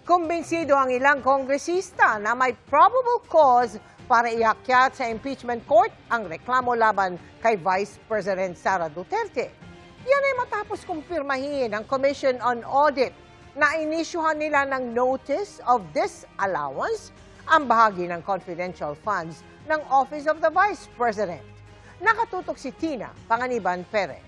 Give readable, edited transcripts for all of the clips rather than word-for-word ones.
Kumbinsido ang ilang kongresista na may probable cause para iakyat sa impeachment court ang reklamo laban kay Vice President Sara Duterte. Yan ay matapos kumpirmahin ng Commission on Audit na inisyuhan nila ng Notice of Disallowance ang bahagi ng confidential funds ng Office of the Vice President. Nakatutok si Tina Panganiban Perez.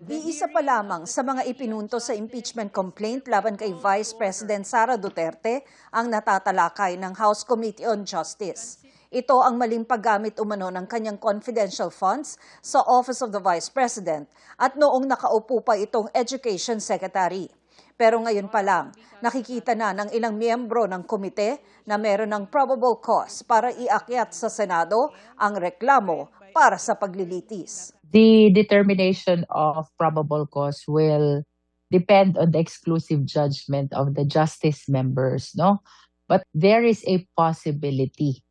Iisa pa lamang sa mga ipinunto sa impeachment complaint laban kay Vice President Sara Duterte ang natatalakay ng House Committee on Justice. Ito ang maling paggamit umano ng kanyang confidential funds sa Office of the Vice President at noong nakaupo pa itong Education Secretary. Pero ngayon pa lang, nakikita na ng ilang miyembro ng komite na meron ng probable cause para iakyat sa Senado ang reklamo para sa paglilitis. The determination of probable cause will depend on the exclusive judgment of the justice members, no? But there is a possibility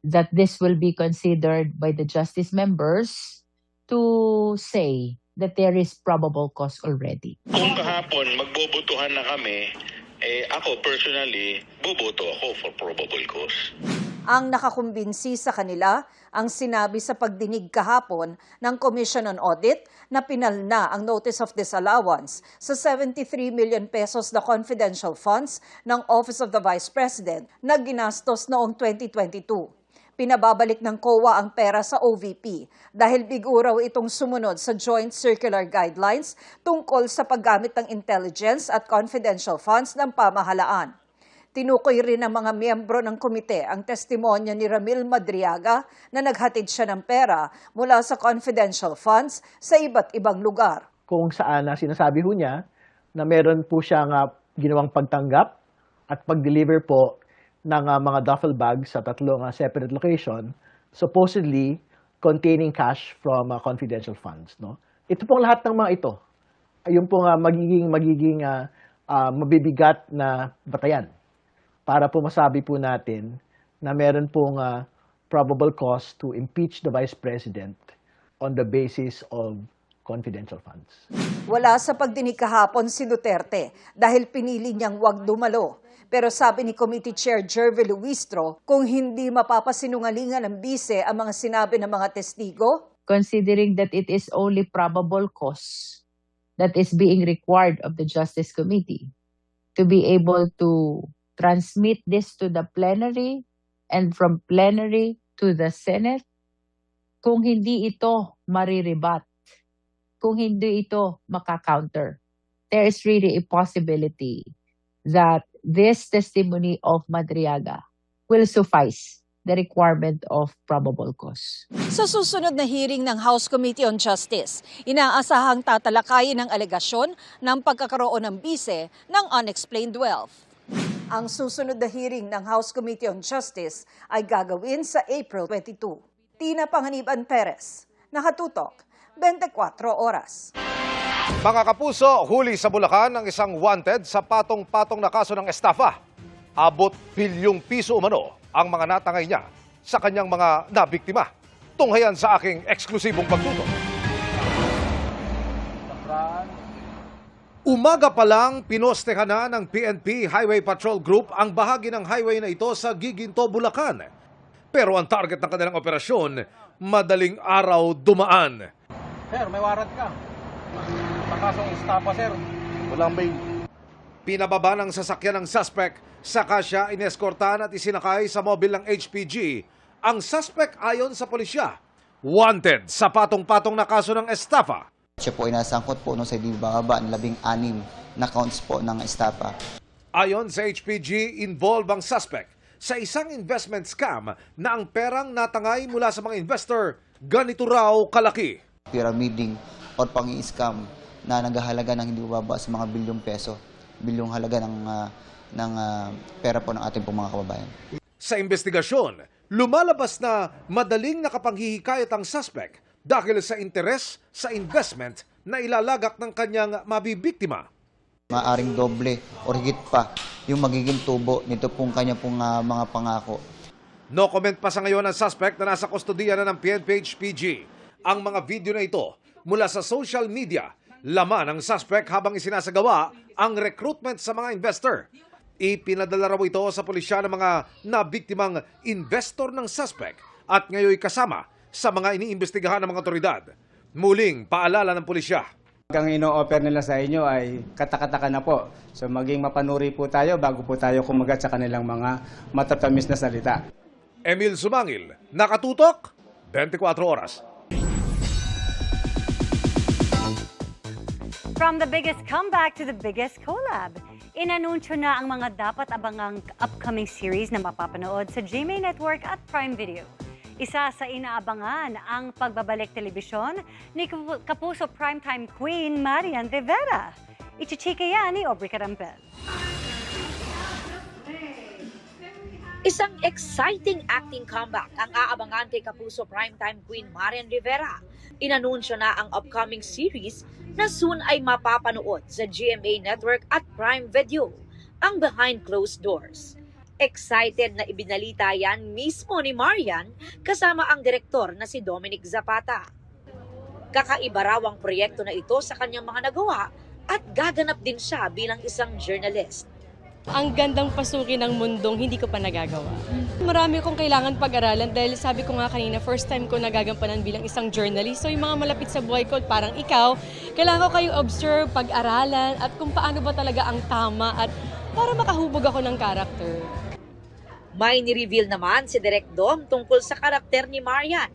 that this will be considered by the justice members to say that there is probable cause already. Kung kahapon magbobotohan na kami, ako personally, boboto ako for probable cause. Ang nakakumbinsi sa kanila ang sinabi sa pagdinig kahapon ng Commission on Audit na pinalna ang Notice of Disallowance sa 73 million pesos na confidential funds ng Office of the Vice President na ginastos noong 2022. Pinababalik ng COA ang pera sa OVP dahil bigo raw itong sumunod sa Joint Circular Guidelines tungkol sa paggamit ng intelligence at confidential funds ng pamahalaan. Tinukoy rin ng mga miyembro ng komite ang testimonya ni Ramil Madriaga na naghatid siya ng pera mula sa confidential funds sa iba't ibang lugar. Kung saan sinasabi ho niya na meron po siyang ginawang pagtanggap at pag-deliver po ng mga duffel bags sa tatlong separate location, supposedly containing cash from confidential funds. No? Ito pong lahat ng mga ito, yung pong magiging mabibigat na batayan para po masabi po natin na meron pong probable cause to impeach the Vice President on the basis of confidential funds. Wala sa pagdinig kahapon si Duterte dahil pinili niyang wag dumalo. Pero sabi ni Committee Chair Jervy Luistro, kung hindi mapapasinungalingan ng bise ang mga sinabi ng mga testigo, Considering that it is only probable cause that is being required of the Justice Committee to be able to transmit this to the plenary and from plenary to the Senate, kung hindi ito mariribat, kung hindi ito makakounter, there is really a possibility that this testimony of Madriaga will suffice the requirement of probable cause. sa susunod na hearing ng House Committee on Justice, inaasahang tatalakayin ang alegasyon ng pagkakaroon ng bise ng unexplained wealth. Ang susunod na hearing ng House Committee on Justice ay gagawin sa April 22. Tina Panganiban Perez, nakatutok, 24 oras. Mga kapuso, huli sa Bulacan ang isang wanted sa patong-patong na kaso ng estafa. Abot bilyong piso umano ang mga natangay niya sa kanyang mga nabiktima. Tunghayan sa aking eksklusibong pagtutok. Umaga pa lang, pinostehan na ng PNP Highway Patrol Group ang bahagi ng highway na ito sa Giginto, Bulacan. Pero ang target ng kanilang operasyon, madaling araw dumaan. Sir, may warrant ka. Pakasong istapa, sir. Walang bail. Pinababa ng sasakyan ng suspect, saka siya ineskortahan at isinakay sa mobil ng HPG. Ang suspect ayon sa pulisya, wanted sa patong-patong na kaso ng estafa. Siya po ay nasangkot po sa ibababa ng 16 na counts po ng estafa. Ayon sa HPG, involved ang suspect sa isang investment scam na ang perang natangay mula sa mga investor ganito raw kalaki. Pyramiding or pang-i-scam na naghahalaga ng hindi bababa sa mga bilyong peso, bilyong halaga ng pera po ng ating pong mga kababayan. Sa investigasyon, lumalabas na madaling nakapanghihikayat ang suspect dahil sa interes sa investment na ilalagak ng kanyang mabibiktima. Maaring doble o higit pa yung magiging tubo nito pong kanya pong mga pangako. No comment pa sa ngayon ang suspect na nasa kustodiya na ng PNP HPG. Ang mga video na ito mula sa social media Laman ng suspect habang isinasagawa ang recruitment sa mga investor. Ipinadala raw ito sa pulisya ng mga nabiktimang investor ng suspect at ngayon kasama sa mga iniimbestigahan ng mga otoridad. Muling paalala ng pulisya. Ang ino-offer nila sa inyo ay katakataka na po. So maging mapanuri po tayo bago po tayo kumagat sa kanilang mga matatamis na salita. Emil Sumangil, nakatutok, 24 oras. From the biggest comeback to the biggest collab, inanunsyo na ang mga dapat abangang upcoming series na mapapanood sa GMA Network at Prime Video. Isa sa inaabangan ang pagbabalik telebisyon ni Kapuso primetime queen Marian Rivera. Ichichika yan ni Aubrey Carampel. Isang exciting acting comeback ang aabangan kay Kapuso primetime queen Marian Rivera. Inanunsyo na ang upcoming series na soon ay mapapanood sa GMA Network at Prime Video, ang Behind Closed Doors. Excited na ibinalita yan mismo ni Marian kasama ang direktor na si Dominic Zapata. Kakaiba raw ang proyekto na ito sa kanyang mga nagawa at gaganap din siya bilang isang journalist. Ang gandang pasukin ng mundong hindi ko pa nagagawa. Marami akong kailangan pag-aralan dahil sabi ko nga kanina, first time ko nagagampanan bilang isang journalist. So yung mga malapit sa buhay ko, parang ikaw, kailangan ko kayong observe, pag-aralan at kung paano ba talaga ang tama at para makahubog ako ng karakter. May ni-reveal naman si Direk Dom tungkol sa karakter ni Marian.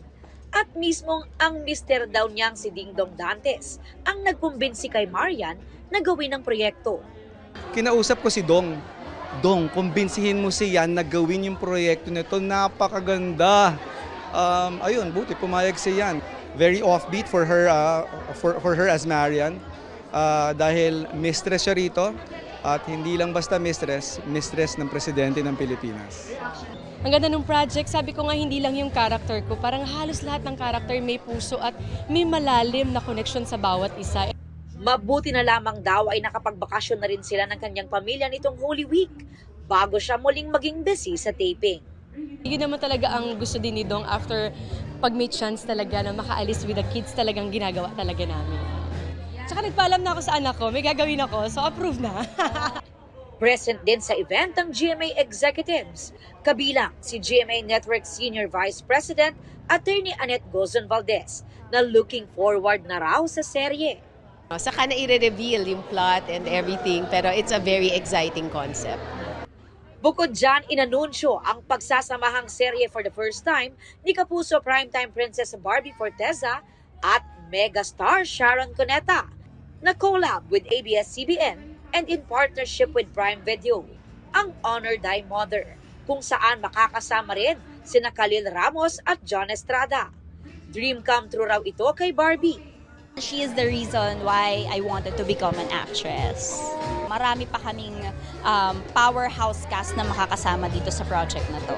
At mismong ang mister daw niyang si Dingdong Dantes ang nagkumbinsi kay Marian na gawin ang proyekto. Kinausap ko si Dong. Dong, kumbinsihin mo siya na gawin yung proyekto nito. Napakaganda. Ayun, buti pumayag siya yan. Very offbeat for her as Marian. Dahil mistress siya rito. At hindi lang basta mistress ng presidente ng Pilipinas. Ang ganda ng project, sabi ko nga hindi lang yung character ko, parang halos lahat ng character may puso at may malalim na connection sa bawat isa. Mabuti na lamang daw ay nakapagbakasyon na rin sila ng kanyang pamilya nitong Holy Week bago siya muling maging busy sa taping. Yun naman talaga ang gusto din ni Dong after pag may chance talaga na makaalis with the kids, talagang ginagawa talaga namin. Tsaka nagpaalam na ako sa anak ko, may gagawin ako, so approve na. Present din sa event ang GMA executives, kabilang si GMA Network Senior Vice President Attorney Annette Gozon Valdez na looking forward na raw sa serye. Saka na i-reveal yung plot and everything, pero it's a very exciting concept. Bukod dyan, inanunsyo ang pagsasamahang serye for the first time ni Kapuso primetime Princess Barbie Forteza at megastar Sharon Cuneta na collab with ABS-CBN and in partnership with Prime Video, ang Honor Thy Mother, kung saan makakasama rin sina Khalil Ramos at John Estrada. Dream come true raw ito kay Barbie. She is the reason why I wanted to become an actress. Marami pa kaming powerhouse cast na makakasama dito sa project na to.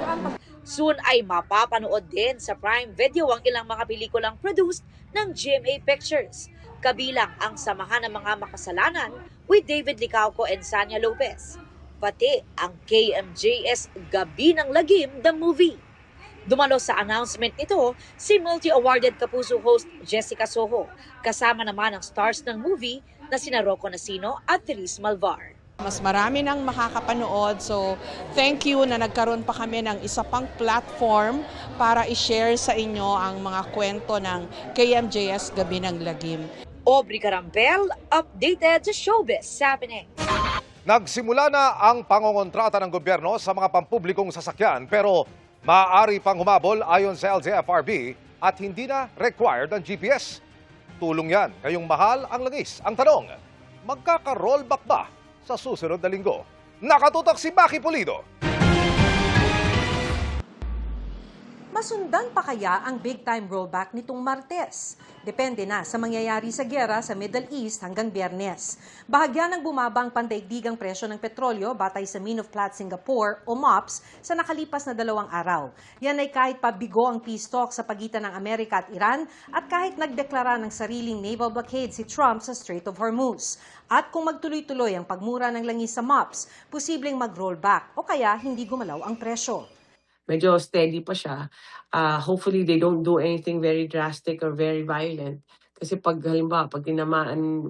Soon ay mapapanood din sa Prime Video ang ilang mga pelikulang produced ng GMA Pictures, kabilang ang Samahan ng Mga Makasalanan with David Licauco and Sanya Lopez, pati ang KMJS Gabi ng Lagim, the movie. Dumalo sa announcement nito si multi-awarded Kapuso host Jessica Soho, kasama naman ang stars ng movie na sina Rocco Nasino at Therese Malvar. Mas marami nang makakapanood, so thank you na nagkaroon pa kami ng isa pang platform para i-share sa inyo ang mga kwento ng KMJS Gabi ng Lagim. Aubrey Carampel, updated sa Showbiz Happening. Nagsimula na ang pangongontrata ng gobyerno sa mga pampublikong sasakyan pero maaari pang humabol ayon sa LTFRB at hindi na required ang GPS. Tulong yan ngayong mahal ang langis. Ang tanong, magkaka-rollback ba sa susunod na linggo? Nakatutok si Maki Pulido. Masundan pa kaya ang big-time rollback nitong Martes? Depende na sa mangyayari sa giyera sa Middle East hanggang Biyernes. Bahagya ng bumaba ang pandaigdigang presyo ng petrolyo batay sa Mean of Platts Singapore o MOPS sa nakalipas na 2 araw. Yan ay kahit pabigo ang peace talk sa pagitan ng Amerika at Iran at kahit nagdeklara ng sariling naval blockade si Trump sa Strait of Hormuz. At kung magtuloy-tuloy ang pagmura ng langis sa MOPS, posibleng mag-rollback o kaya hindi gumalaw ang presyo. Medyo steady pa siya. Hopefully they don't do anything very drastic or very violent. Kasi pag halimbawa, pag tinamaan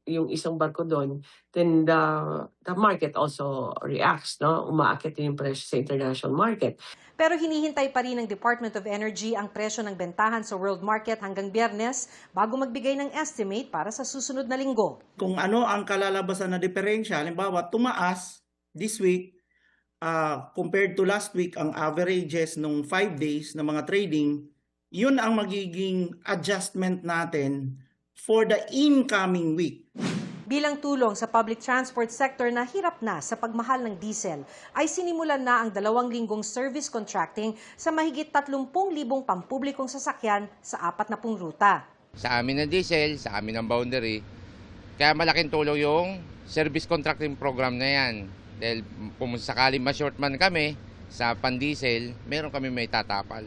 yung isang barko doon, then the market also reacts, no? Umaakit din yung presyo sa international market. Pero hinihintay pa rin ng Department of Energy ang presyo ng bentahan sa world market hanggang Biyernes bago magbigay ng estimate para sa susunod na linggo. Kung ano ang kalalabasan na diferensya, halimbawa tumaas this week compared to last week ang averages nung 5 days na mga trading, yun ang magiging adjustment natin for the incoming week. Bilang tulong sa public transport sector na hirap na sa pagmahal ng diesel, ay sinimulan na ang 2 linggong service contracting sa mahigit 30,000 pampublikong sasakyan sa 40 ruta. Sa amin ng diesel, sa amin ng boundary, kaya malaking tulong yung service contracting program na yan. Dahil kung sakaling ma-short man kami sa pan-diesel, meron kami may tatapal.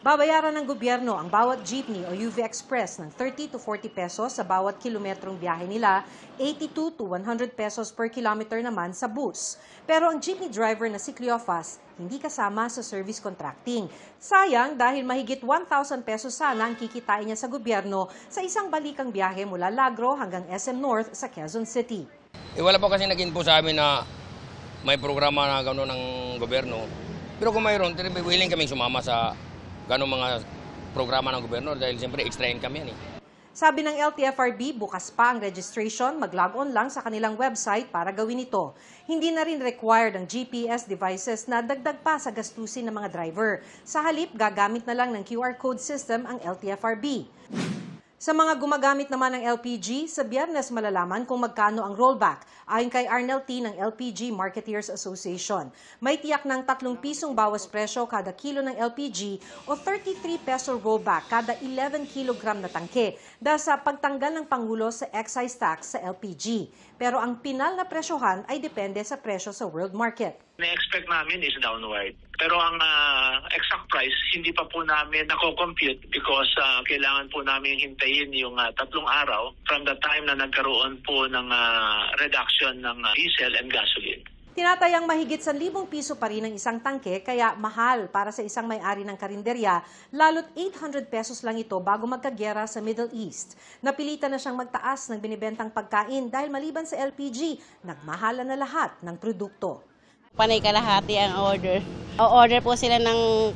Babayaran ng gobyerno ang bawat jeepney o UV Express ng 30 to 40 pesos sa bawat kilometrong biyahe nila, 82 to 100 pesos per kilometer naman sa bus. Pero ang jeepney driver na si Cleofas hindi kasama sa service contracting. Sayang dahil mahigit 1,000 pesos sana ang kikitain niya sa gobyerno sa isang balikang biyahe mula Lagro hanggang SM North sa Quezon City. Wala po kasi nag-info sa amin na may programa na gano'n ng gobyerno. Pero kung mayroon, willing kaming sumama sa ganong mga programa ng gobyerno dahil siyempre extra income yan eh. Sabi ng LTFRB, bukas pa ang registration, mag-log on lang sa kanilang website para gawin ito. Hindi na rin required ang GPS devices na dagdag pa sa gastusin ng mga driver. Sa halip, gagamit na lang ng QR code system ang LTFRB. Sa mga gumagamit naman ng LPG, sa Biyernes malalaman kung magkano ang rollback. Ayon kay Arnel T. ng LPG Marketeers Association, may tiyak ng 3 pisong bawas presyo kada kilo ng LPG o 33 peso rollback kada 11 kilogram na tangke dahil sa pagtanggal ng Pangulo sa excise tax sa LPG. Pero ang pinal na presyohan ay depende sa presyo sa world market. Na-expect namin is downward. Pero ang exact price, hindi pa po namin nako-compute because kailangan po namin hintayin yung 3 araw from the time na nagkaroon po ng reduction ng diesel and gasoline. Tinatayang mahigit 1,000 piso pa rin ang isang tangke kaya mahal para sa isang may-ari ng karinderya, lalo't 800 pesos lang ito bago magkagyera sa Middle East. Napilitan na siyang magtaas ng binibentang pagkain dahil maliban sa LPG, nagmahalan na lahat ng produkto. Panay kalahati ang order. O-order po sila ng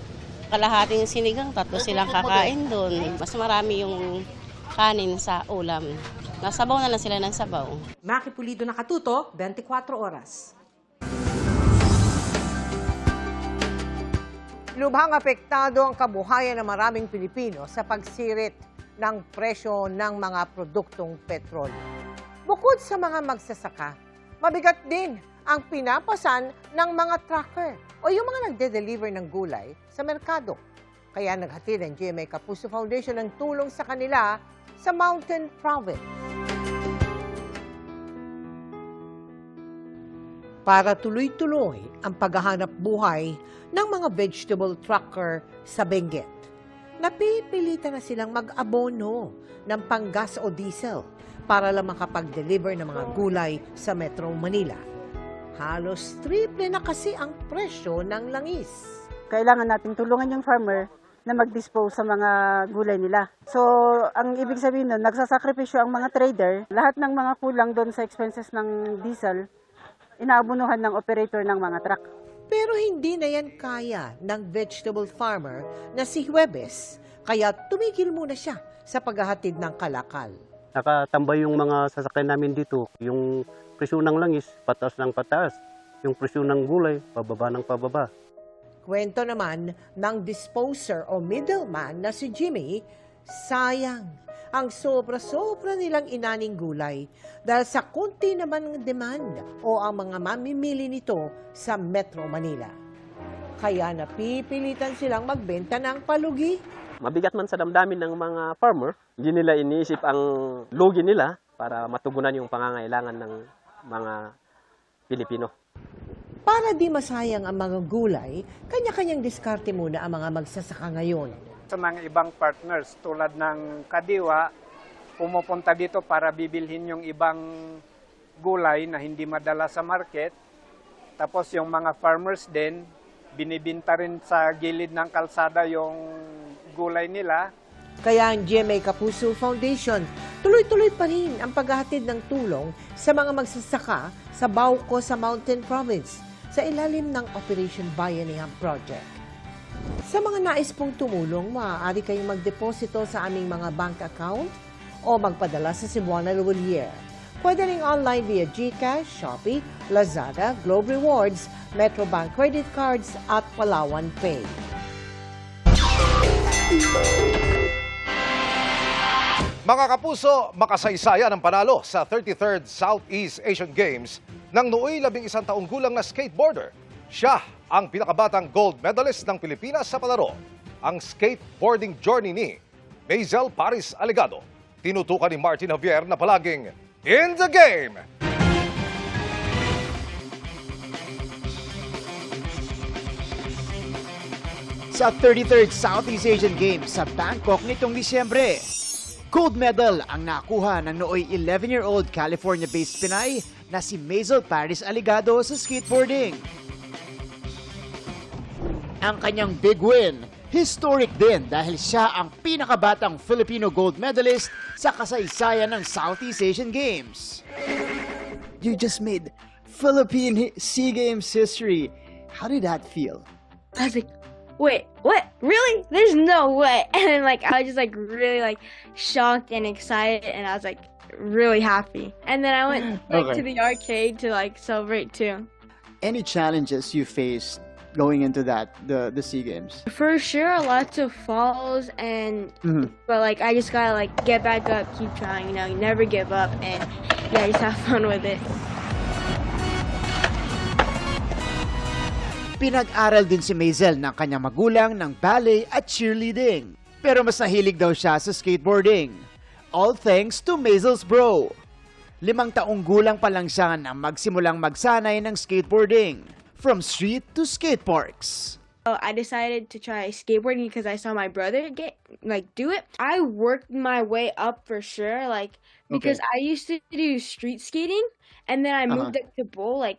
kalahating sinigang, 3 silang kakain doon. Mas marami yung kanin sa ulam. Nasabaw na lang sila ng sabaw. Maki Pulido, Nakatuto, 24 oras. Lubhang apektado ang kabuhayan ng maraming Pilipino sa pagsirit ng presyo ng mga produktong petrol. Bukod sa mga magsasaka, mabigat din ang pinapasan ng mga trucker o yung mga nagde-deliver ng gulay sa merkado. Kaya naghatid ang GMA Kapuso Foundation ng tulong sa kanila sa Mountain Province. Para tuloy-tuloy ang paghahanap buhay ng mga vegetable trucker sa Benguet. Napipilitan na silang mag-abono ng panggas o diesel para lang makapag-deliver ng mga gulay sa Metro Manila. Halos triple na kasi ang presyo ng langis. Kailangan nating tulungan yung farmer na mag-dispose sa mga gulay nila. So, ang ibig sabihin nun, nagsasakripisyo ang mga trader. Lahat ng mga kulang doon sa expenses ng diesel, inaabunuhan ng operator ng mga truck. Pero hindi na yan kaya ng vegetable farmer na si Huwebes, kaya tumigil muna siya sa paghahatid ng kalakal. Nakatambay yung mga sasakyan namin dito. Yung presyo ng langis, pataas ng pataas. Yung presyo ng gulay, pababa ng pababa. Kwento naman ng disposer o middleman na si Jimmy, sayang ang sobra-sobra nilang inaning gulay dahil sa kunti naman ng demand o ang mga mamimili nito sa Metro Manila. Kaya napipilitan silang magbenta ng palugi. Mabigat man sa damdamin ng mga farmer, hindi nila iniisip ang lugi nila para matugunan yung pangangailangan ng mga Pilipino. Para di masayang ang mga gulay, kanya-kanyang diskarte muna ang mga magsasaka ngayon. Sa mga ibang partners tulad ng Kadiwa, pumupunta dito para bibilhin yung ibang gulay na hindi madala sa market. Tapos yung mga farmers din, binibinta rin sa gilid ng kalsada yung gulay nila. Kaya ang GMA Kapuso Foundation, tuloy-tuloy pa rin ang paghahatid ng tulong sa mga magsasaka sa Bauco sa Mountain Province sa ilalim ng Operation Bayanihan Project. Sa mga nais pong tumulong, maaari kayong magdeposito sa aming mga bank account o magpadala sa Cebuana Luwalier. Pwede rin online via GCash, Shopee, Lazada, Globe Rewards, Metrobank Credit Cards at Palawan Pay. Mga kapuso, makasaysayan ang panalo sa 33rd Southeast Asian Games ng nooy 11 taong gulang na skateboarder. Siya ang pinakabatang gold medalist ng Pilipinas sa palaro. Ang skateboarding journey ni Maisel Paris Alegado. Tinutukan ni Martin Javier na palaging in the game. Sa 33rd Southeast Asian Games sa Bangkok nitong Disyembre, gold medal ang nakuha ng nooy 11-year-old California-based Pinay na si Maisel Paris Alegado sa skateboarding. Ang kanyang big win, historic din dahil siya ang pinakabatang Filipino gold medalist sa kasaysayan ng Southeast Asian Games. You just made Philippine SEA Games history. How did that feel? I was like, wait, what? Really? There's no way. And then I was just really shocked and excited, and I was really happy. And then I went to the arcade to celebrate too. Any challenges you faced going into the SEA Games? For sure, lots of falls but I just gotta get back up, keep trying, you never give up, and just have fun with it. Pinag-aral din si Maisel ng kanyang magulang ng ballet at cheerleading. Pero mas nahilig daw siya sa skateboarding. All thanks to Maisel's bro. 5 taong gulang pa lang siya nang magsimulang magsanay ng skateboarding. From street to skate parks. I decided to try skateboarding because I saw my brother do it. I worked my way up for sure, because I used to do street skating, and then I moved up to bowl a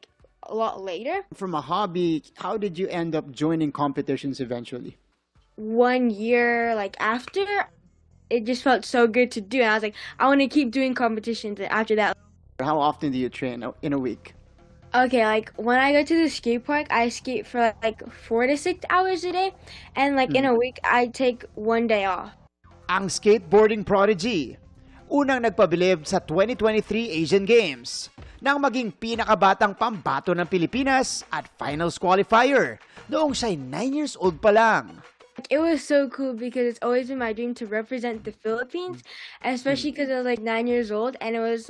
lot later. From a hobby, how did you end up joining competitions eventually? 1 year after, it just felt so good to do, and I was I want to keep doing competitions after that. How often do you train in a week? Okay, when I go to the skate park, I skate for 4 to 6 hours a day, and in a week, I take 1 day off. Ang skateboarding prodigy, unang nagpabilib sa 2023 Asian Games, nang maging pinakabatang pambato ng Pilipinas at finals qualifier, noong siya'y 9 years old pa lang. It was so cool because it's always been my dream to represent the Philippines, especially because I was 9 years old, and it was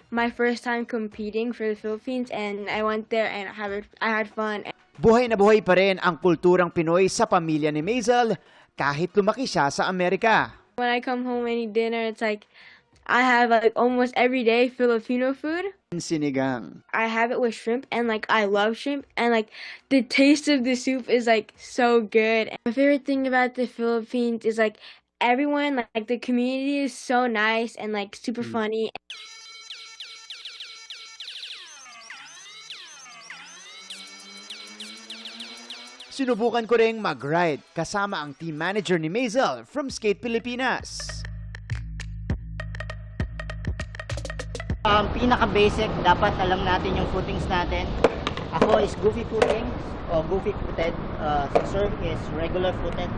my first time competing for the Philippines, and I went there and I had fun. Buhay na buhay pa rin ang kulturang Pinoy sa pamilya ni Maisel kahit lumaki siya sa Amerika. When I come home and eat dinner, it's I have almost every day Filipino food. Sinigang. I have it with shrimp, and I love shrimp, and the taste of the soup is so good. My favorite thing about the Philippines is everyone, the community is so nice and super funny. Sinubukan ko ring mag-ride kasama ang team manager ni Maisel from Skate Pilipinas. Pinaka-basic, dapat alam natin yung footings natin. Ako is goofy footing o goofy footed. Si Sir is regular footed.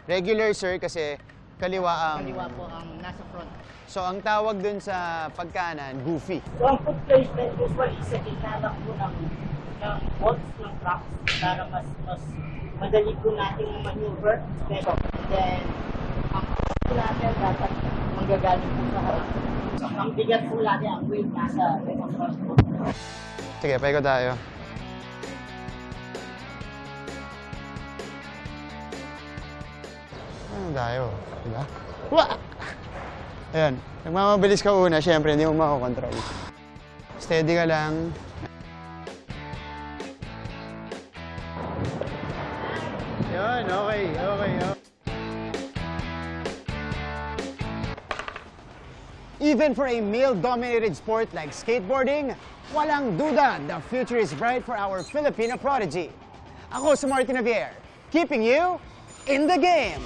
Regular, sir, kasi kaliwa ang... Kaliwa po ang nasa front. So, ang tawag dun sa pagkanan, goofy. So, ang foot placement usually sa gitna lang po ng bolts ng trucks para mas madali po natin maneuver. Then, ang foot natin dapat manggagaling po sa harap. So, ang bigat po natin ang weight nasa front po. Sige, paiko tayo. Ano tayo? Diba? Ayan. Nagmamabilis ka una, syempre, hindi mo makokontrol. Steady ka lang. Yan, okay. Even for a male-dominated sport like skateboarding, walang duda, the future is bright for our Filipino prodigy. Ako si Martin Javier, keeping you in the game.